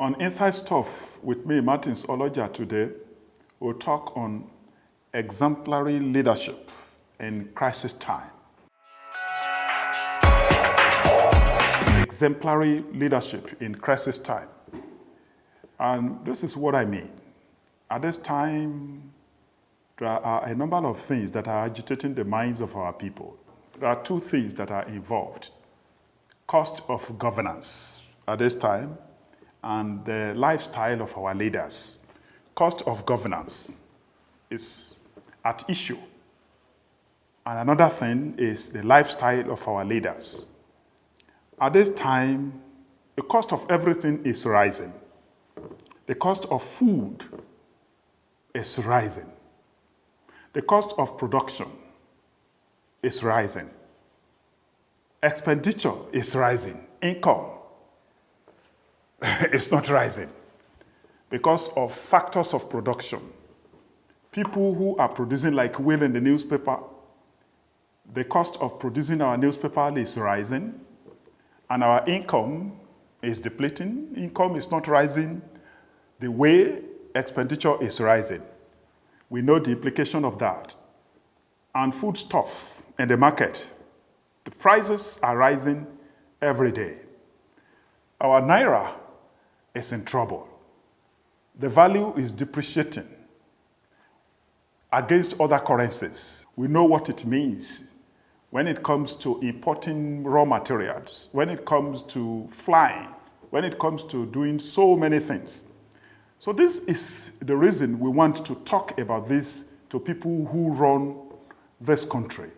On Inside Stuff with me, Martins Oloja, today, we'll talk on exemplary leadership in crisis time. Exemplary leadership in crisis time. And this is what I mean. At this time, there are a number of things that are agitating the minds of our people. There are two things that are involved. Cost of governance at this time and the lifestyle of our leaders. Cost of governance is at issue. And another thing is the lifestyle of our leaders. At this time, the cost of everything is rising. The cost of food is rising. The cost of production is rising. Expenditure is rising. Income is not rising because of factors of production. People who are producing, like Will in the newspaper, the cost of producing our newspaper is rising, and our income is depleting. Income is not rising the way expenditure is rising. We know the implication of that. And foodstuff in the market, the prices are rising every day. Our naira is in trouble. The value is depreciating against other currencies. We know what it means when it comes to importing raw materials, when it comes to flying, when it comes to doing so many things. So this is the reason we want to talk about this to people who run this country.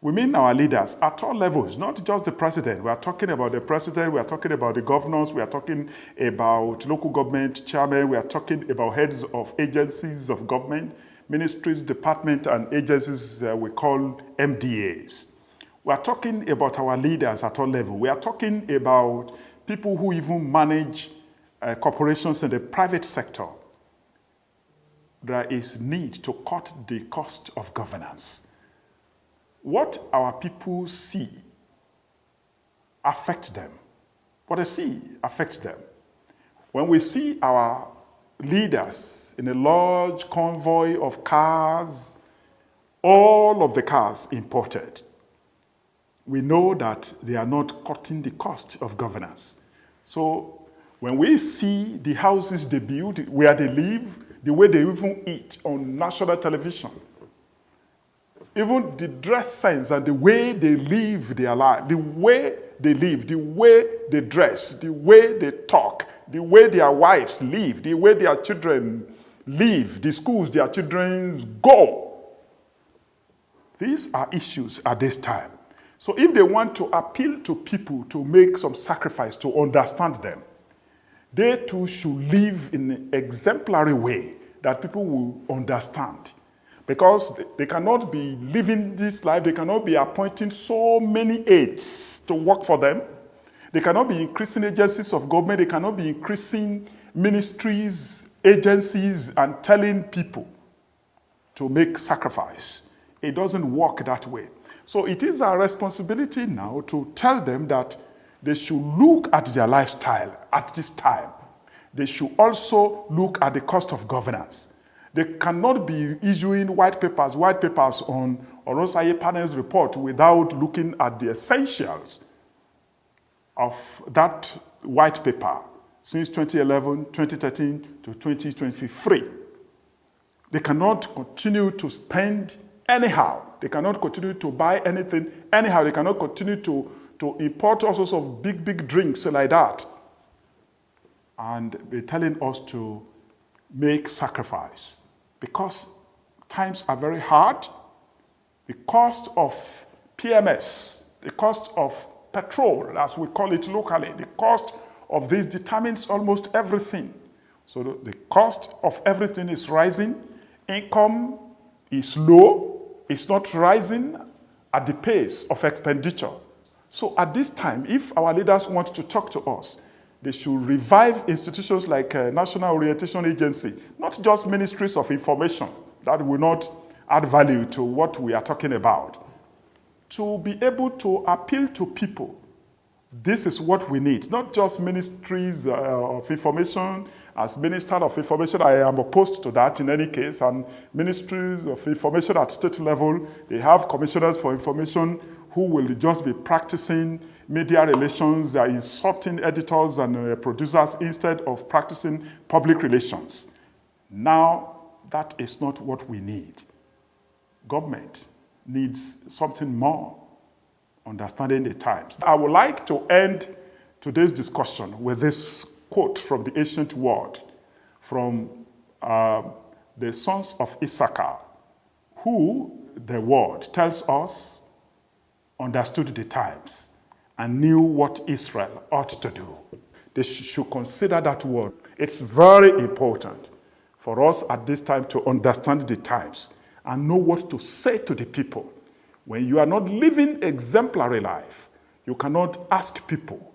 We mean our leaders at all levels, not just the president. We are talking about the president, we are talking about the governors, we are talking about local government chairmen, we are talking about heads of agencies of government, ministries, departments, and agencies we call MDAs. We are talking about our leaders at all levels. We are talking about people who even manage corporations in the private sector. There is need to cut the cost of governance. What our people see affects them. What they see affects them. When we see our leaders in a large convoy of cars, all of the cars imported, we know that they are not cutting the cost of governance. So when we see the houses they build, where they live, the way they even eat on national television, even the dress sense and the way they live their life, the way they live, the way they dress, the way they talk, the way their wives live, the way their children live, the schools their children go. These are issues at this time. So if they want to appeal to people to make some sacrifice to understand them, they too should live in an exemplary way that people will understand. Because they cannot be living this life, they cannot be appointing so many aides to work for them. They cannot be increasing agencies of government, they cannot be increasing ministries, agencies, and telling people to make sacrifice. It doesn't work that way. So it is our responsibility now to tell them that they should look at their lifestyle at this time. They should also look at the cost of governance. They cannot be issuing white papers on Oronsaye panel's report without looking at the essentials of that white paper since 2011, 2013 to 2023. They cannot continue to spend anyhow. They cannot continue to buy anything anyhow. They cannot continue to import all sorts of big drinks like that. And they're telling us to make sacrifice. Because times are very hard, the cost of PMS, the cost of petrol, as we call it locally, the cost of this determines almost everything. So the cost of everything is rising, income is low, it's not rising at the pace of expenditure. So at this time, if our leaders want to talk to us, they should revive institutions like National Orientation Agency, not just ministries of information that will not add value to what we are talking about, to be able to appeal to people This is what we need, not just ministries of information. As Minister of Information, I am opposed to that in any case, and ministries of information at state level, they have commissioners for information who will just be practicing media relations, insulting editors and producers instead of practicing public relations. Now, that is not what we need. Government needs something more, understanding the times. I would like to end today's discussion with this quote from the ancient word, from the sons of Issachar, who, the word tells us, understood the times and knew what Israel ought to do. They should consider that word. It's very important for us at this time to understand the times and know what to say to the people. When you are not living exemplary life, you cannot ask people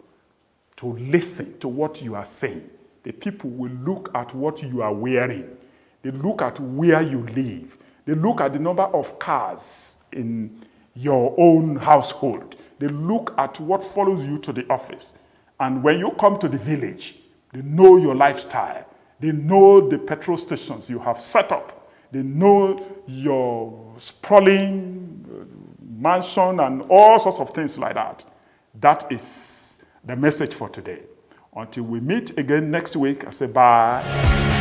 to listen to what you are saying. The people will look at what you are wearing. They look at where you live. They look at the number of cars in your own household. They look at what follows you to the office. And when you come to the village, they know your lifestyle. They know the petrol stations you have set up. They know your sprawling mansion and all sorts of things like that. That is the message for today. Until we meet again next week, I say bye.